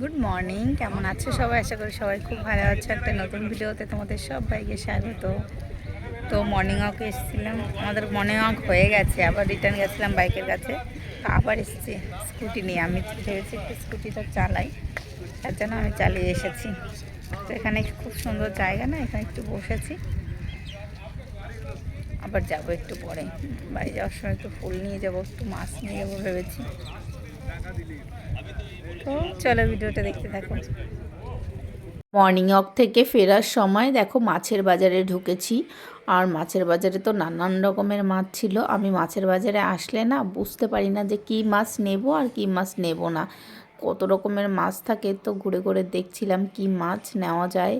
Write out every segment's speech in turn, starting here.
Good morning, কেমন আছো সবাই? আশা করি সবাই খুব ভালো আছো। একটা নতুন ভিডিওতে তোমাদের সবাইকে স্বাগত। তো মর্নিং ওয়াকে এসেছিলাম, আমাদের মর্নিং ওয়াক হয়ে গেছে, আবার রিটার্ন গেছিলাম বাইকের কাছে। তো আবার এসেছি স্কুটি নিয়ে। আমি ভেবেছি একটু স্কুটিটা চালাই, তার জন্য আমি চালিয়ে এসেছি। তো এখানে খুব সুন্দর জায়গা না, এখানে একটু বসেছি। আবার যাবো একটু পরে, বাড়ি যাওয়ার সময় একটু ফুল নিয়ে যাবো, একটু মাছ নিয়ে যাবো ভেবেছি। তো চলো ভিডিওটা দেখতে থাকো। মর্নিং ওয়াক থেকে ফেরার সময় দেখো মাছের বাজারে ঢুকেছি। আর মাছের বাজারে তো নানান রকমের মাছ ছিল। আমি মাছের বাজারে আসলে না বুঝতে পারি না যে কী মাছ নেব আর কী মাছ নেব না। কত রকমের মাছ থাকে, তো ঘুরে ঘুরে দেখছিলাম কী মাছ নেওয়া যায়।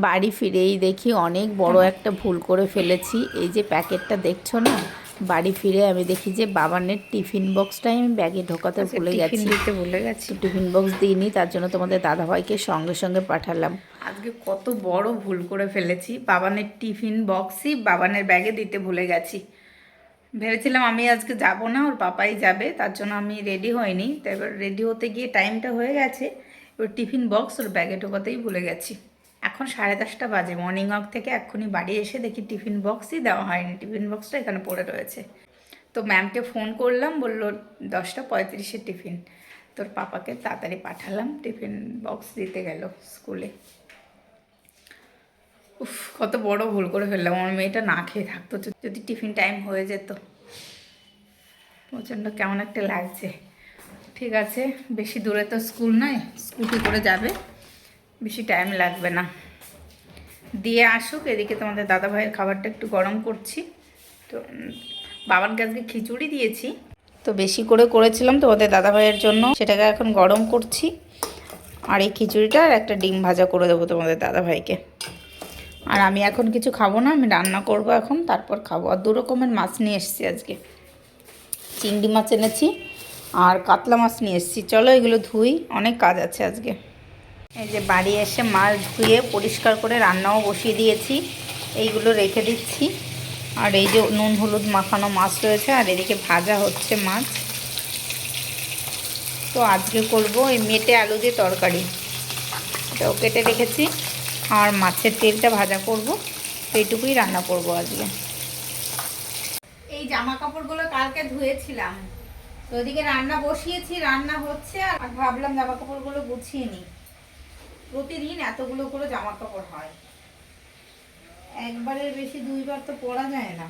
বাড়ি ফিরেই দেখি অনেক বড় একটা ভুল করে ফেলেছি। এই যে প্যাকেটটা দেখছো না, বাড়ি ফিরে আমি দেখি যে বাবানের টিফিন বক্সটাই আমি ব্যাগে ঢোকাতে ভুলে গেছি। তো টিফিন বক্স দিইনি, তার জন্য তোমাদের দাদাভাইকে সঙ্গে সঙ্গে পাঠালাম। আজকে কত বড় ভুল করে ফেলেছি, বাবানের টিফিন বক্সই বাবানের ব্যাগে দিতে ভুলে গেছি। ভেবেছিলাম আমি আজকে যাব না, ওর পাপাই যাবে, তার জন্য আমি রেডি হইনি। তো এবার রেডি হতে গিয়ে টাইমটা হয়ে গেছে, এবার টিফিন বক্স ওর ব্যাগে ঢোকাতেই ভুলে গেছি। এখন 10:30 বাজে, মর্নিং ওয়াক থেকে এক্ষুনি বাড়ি এসে দেখি টিফিন বক্সই দেওয়া হয়নি, টিফিন বক্সটা এখানে পড়ে রয়েছে। তো ম্যামকে ফোন করলাম, বললো 10:35-এর টিফিন। তোর পাপাকে তাড়াতাড়ি পাঠালাম, টিফিন বক্স দিতে গেল স্কুলে। উফ, কত বড় ভুল করে ফেললাম। আমার মেয়েটা না খেয়ে থাকতো যদি টিফিন টাইম হয়ে যেত। প্রচণ্ড কেমন একটা লাগছে। ঠিক আছে, বেশি দূরে তো স্কুল নয়, স্কুটি করে যাবে, বেশি টাইম লাগবে না। দিয়ে আসুক, এদিকে তোমাদের দাদাভাইয়ের খাবারটা একটু গরম করছি। তো বাবানকে আজকে খিচুড়ি দিয়েছি, তো বেশি করে করেছিলাম তোমাদের দাদাভাইয়ের জন্য, সেটাকে এখন গরম করছি। আর এই খিচুড়িটা আর একটা ডিম ভাজা করে দেবো তোমাদের দাদাভাইকে। আর আমি এখন কিছু খাবো না, আমি রান্না করব এখন, তারপর খাবো। আর 2 রকমের মাছ নিয়ে এসেছি আজকে, চিংড়ি মাছ এনেছি আর কাতলা মাছ নিয়ে এসেছি। চলো এগুলো ধুই, অনেক কাজ আছে আজকে। এই যে বাড়ি এসে মাছ ধুয়ে পরিষ্কার করে রান্নাও বসিয়ে দিয়েছি, এইগুলো রেখে দিচ্ছি। আর এই যে নুন হলুদ মাখানো মাছ রয়েছে, আর এদিকে ভাজা হচ্ছে মাছ। তো আজকে করব এই মেটে আলু দিয়ে তরকারি, এটাও কেটে রেখেছি। আর মাছের তেলটা ভাজা করব, তো এইটুকুই রান্না করব আজকে। এই জামা কাপড়গুলো কালকে ধুয়েছিলাম, তো ওদিকে রান্না বসিয়েছি, রান্না হচ্ছে। আর ভাবলাম জামা কাপড়গুলো গুছিয়ে নিই। প্রতিদিন এতগুলো করে জামা কাপড় হয়, একবারের বেশি 2বার তো পরা যায় না।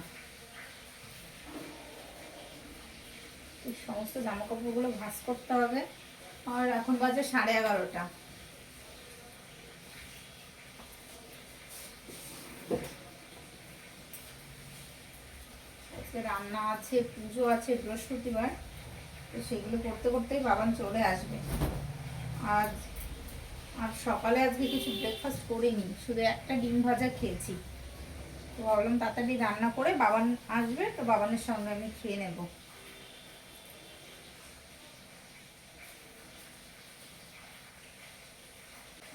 এই সমস্ত জামা কাপড়গুলো ভাঁজ করতে হবে। আর এখন বাজে 11:30। রান্না আছে, পুজো আছে বৃহস্পতিবার, তো সেগুলো করতে করতেই বাবান চলে আসবে। আর আর সকালে আজকে কিছু ব্রেকফাস্ট করিনি, শুধু একটা ডিম ভাজা খেয়েছি। তো ভাবলাম তাড়াতাড়ি রান্না করে বাবান আসবে, তো বাবানের সঙ্গে আমি খেয়ে নেব।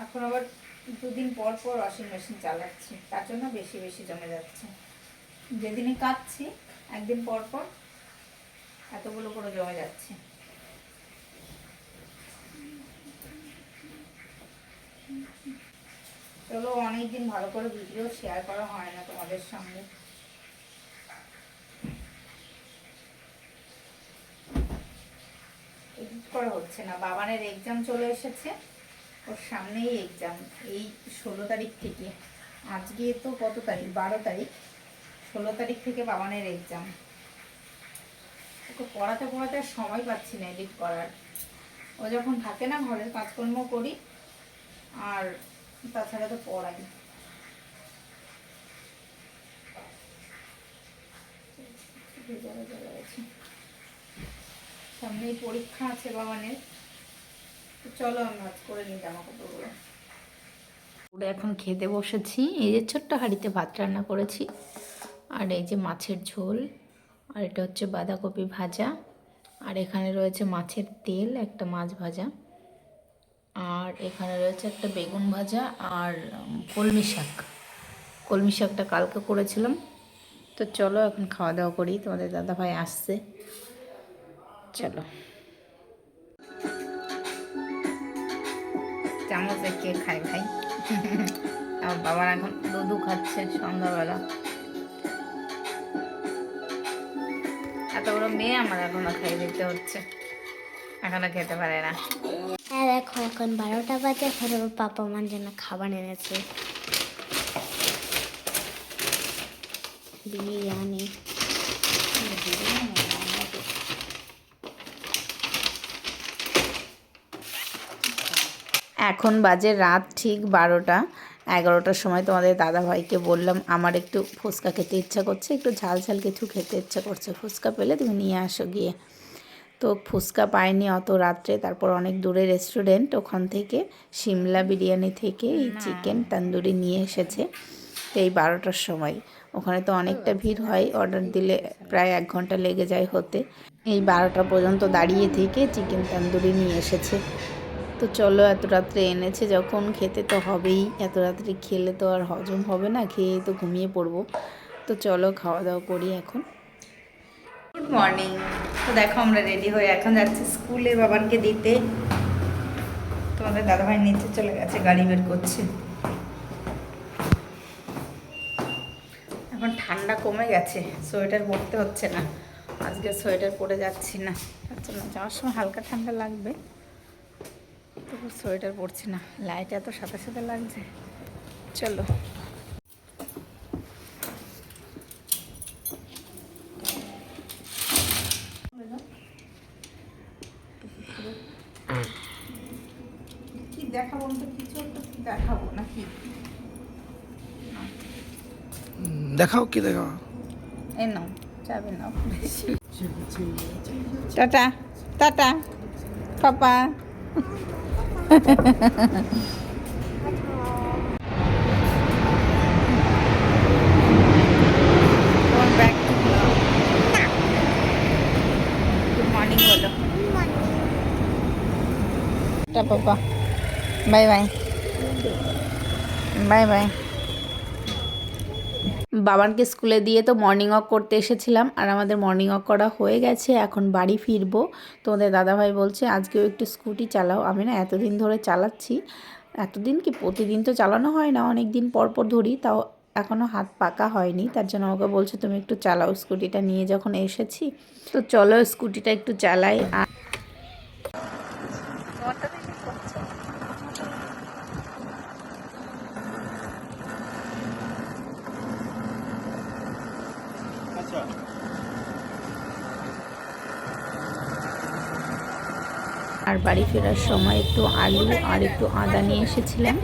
এখন আবার 2 দিন পর পর ওয়াশিং মেশিন চালাচ্ছি, তার জন্য বেশি বেশি জমে যাচ্ছে। যেদিনে কাচ্ছি একদিন পর পর এতগুলো করে জমে যাচ্ছে। চলো, অনেকদিন ভালো করে ভিডিও শেয়ার করা হয় না তোমাদের সঙ্গে। এডিট করা হচ্ছে না, বাবানের এক্সাম চলে এসেছে, ওর সামনেই এক্সাম, এই 16 তারিখ থেকে। আজকে তো কত তারিখ? 12 তারিখ। 16 তারিখ থেকে বাবানের এক্সাম। ওকে পড়াতে পড়াতে আর সময় পাচ্ছি না এডিট করার। ও যখন থাকে না, ঘরের কাজকর্ম করি, আর তাছাড়া তো পড়াই। সামনেই পরীক্ষা আছে বাবানের। চলো আমি ভাজ করে নিই জামা কাপড়গুলো। এখন খেতে বসেছি। এই যে ছোট্ট হাঁড়িতে ভাত রান্না করেছি, আর এই যে মাছের ঝোল, আর এটা হচ্ছে বাঁধাকপি ভাজা, আর এখানে রয়েছে মাছের তেল, একটা মাছ ভাজা, আর এখানে রয়েছে একটা বেগুন ভাজা, আর কলমি শাক। কলমি শাকটা কালকে করেছিলাম। তো চলো এখন খাওয়া দাওয়া করি, তোমাদের দাদাভাই আসছে। চলো। চামচে কে খায় ভাই। আমার বাবার এখন দুধু খাচ্ছে সন্ধ্যাবেলা। এত বড় মেয়ে আমার এখনো খাইয়ে দিতে হচ্ছে, এখনো খেতে পারে না। হ্যাঁ দেখো এখন 12টা বাজে, এখন ওর পাপা মার জন্য খাবার এনেছে, বিরিয়ানি। এখন বাজে রাত ঠিক 12টা। 11টার সময় তোমাদের দাদাভাইকে বললাম আমার একটু ফুচকা খেতে ইচ্ছা করছে, একটু ঝাল ঝাল কিছু খেতে ইচ্ছা করছে, ফুচকা পেলে তুমি নিয়ে আসো গিয়ে। তো ফুচকা পাইনি অত রাত্রে, তারপর অনেক দূরে রেস্টুরেন্ট, ওখান থেকে সিমলা বিরিয়ানি থেকে এই চিকেন তন্দুরি নিয়ে এসেছে। তো এই 12টার সময় ওখানে তো অনেকটা ভিড় হয়, অর্ডার দিলে প্রায় 1 ঘন্টা লেগে যায় হতে। এই 12টা পর্যন্ত দাঁড়িয়ে থেকে চিকেন তন্দুরি নিয়ে এসেছে। তো চলো, এত রাত্রে এনেছে যখন খেতে তো হবেই, এত রাত্রে খেলে তো আর হজম হবে না, খেয়েই তো ঘুমিয়ে পড়বো। তো চলো খাওয়া দাওয়া করি এখন। Good morning. তো দেখো আমরা রেডি হয়ে এখন যাচ্ছি স্কুলে বাবানকে দিতে। তোমাদের দাদাভাই নিচে চলে গেছে, গাড়ি বের করছে। এখন ঠান্ডা কমে গেছে, সোয়েটার পরতে হচ্ছে না, আজকে সোয়েটার পরে যাচ্ছি না। আচ্ছা না, যাওয়ার সময় হালকা ঠান্ডা লাগবে, তবু সোয়েটার পরছি না, লাইট এত সাথে সাথে লাগছে। চলো কি দেখাবো, তো কিছু একটা দেখাবো নাকি? দেখাও, কি দেখাও? এই নাও চাবি নাও। টাটা টাটা পাপা। গুড মর্নিং বলো। টাটা পাপা, বাই বাই বাই বাই। বাবানকে স্কুলে দিয়ে তো মর্নিং ওয়াক করতে এসেছিলাম, আর আমাদের মর্নিং ওয়াক করা হয়ে গেছে, এখন বাড়ি ফিরবো। তোমাদের দাদাভাই বলছে আজকেও একটু স্কুটি চালাও। আমি না এতদিন ধরে চালাচ্ছি, এতদিন কি প্রতিদিন তো চালানো হয় না, অনেক দিন পর পর ধরি, তাও এখনও হাত পাকা হয়নি, তার জন্য আমাকে বলছে তুমি একটু চালাও স্কুটিটা নিয়ে যখন এসেছি। তো চলো স্কুটিটা একটু চালাই। আর আর বাড়ি ফেরার সময় একটু আলু আর একটু আদা নিয়ে এসেছিলাম।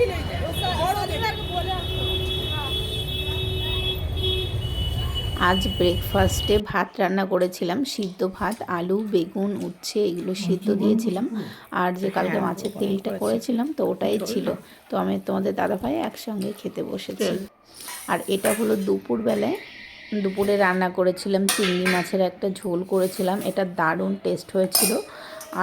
আজ ব্রেকফাস্টে ভাত রান্না করেছিলাম, সিদ্ধ ভাত, আলু বেগুন উচ্ছে এগুলো সিদ্ধ দিয়েছিলাম, আর যে কালকে মাছের তেলটা করেছিলাম তো ওটাই ছিল। তো আমি তোমাদের দাদাভাই একসঙ্গে খেতে বসেছি। আর এটা হলো দুপুরবেলায়, দুপুরে রান্না করেছিলাম চিংড়ি মাছের একটা ঝোল করেছিলাম, এটা দারুণ টেস্ট হয়েছিল।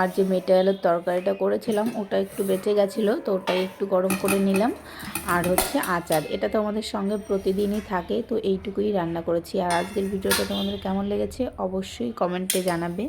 আর যে মেটে আলুর তরকারিটা করেছিলাম ওটা একটু বেঁচে গেছিলো, তো ওটাই একটু গরম করে নিলাম। আর হচ্ছে আচার, এটা তো আমাদের সঙ্গে প্রতিদিনই থাকে, তো এইটুকুই রান্না করেছি। আর আজকের ভিডিওটা তোমাদের কেমন লেগেছে অবশ্যই কমেন্টে জানাবে।